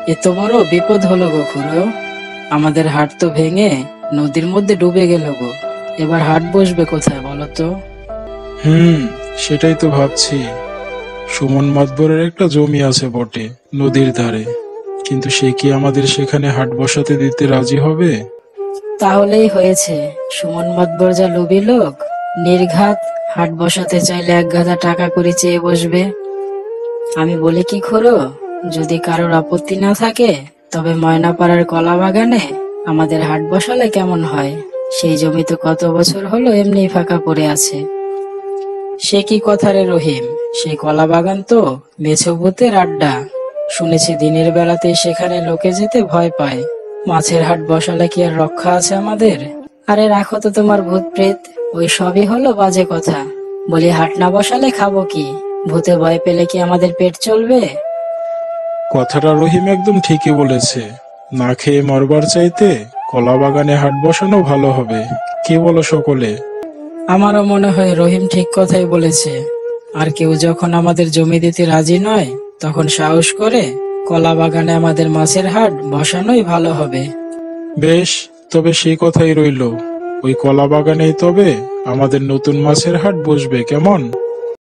এত বড় বিপদ হলো গো খুড়ো। আমাদের হাট তো ভেঙে নদীর মধ্যে ডুবে গেল গো। এবার হাট বসবে কোথায় বলো তো? হুম, সেটাই তো ভাবছি। সুমন মাতবরের একটা জমি আছে বটে, নদীর ধারে, কিন্তু সে কি আমাদের সেখানে হাট বসাতে দিতে রাজি হবে? তাহলেই হয়েছে। সুমন মাতবর যা লোভী লোক, নির্ঘাত হাট বসাতে চাইলে এক গাদা টাকা করে চেয়ে বসবে। আমি বলি কি খুড়ো, যদি কারোর আপত্তি না থাকে তবে ময়নাপাড়ার কলা বাগানে আমাদের হাট বসালে কেমন হয়? সেই জমি তো কত বছর হলো এমনি ফাঁকা পড়ে আছে। সে কি কথা রে রহিম, সেই কলা বাগান তো মেছো ভূতের আড্ডা। শুনেছি দিনের বেলাতে সেখানে লোকে যেতে ভয় পায়। মাছের হাট বসালে কি আর রক্ষা আছে আমাদের? আরে রাখো তো তোমার ভূত প্রেত, ওই সবই হলো বাজে কথা। বলি হাট না বসালে খাবো কি? ভূতে ভয় পেলে কি আমাদের পেট চলবে? কথাটা রহিম একদম ঠিকই বলেছে। না খেয়ে মরবার চাইতে কলা বাগানে হাট বসানো ভালো হবে। কি বলো সকলে? আমারও মনে হয় রহিম ঠিক কথাই বলেছে। আর কেউ যখন আমাদের জমি দিতে রাজি নয়, তখন সাহস করে কলা বাগানে আমাদের মাছের হাট বসানোই ভালো হবে। বেশ, তবে সেই কথাই রইলো। ওই কলা বাগানেই তবে আমাদের নতুন মাছের হাট বসবে, কেমন?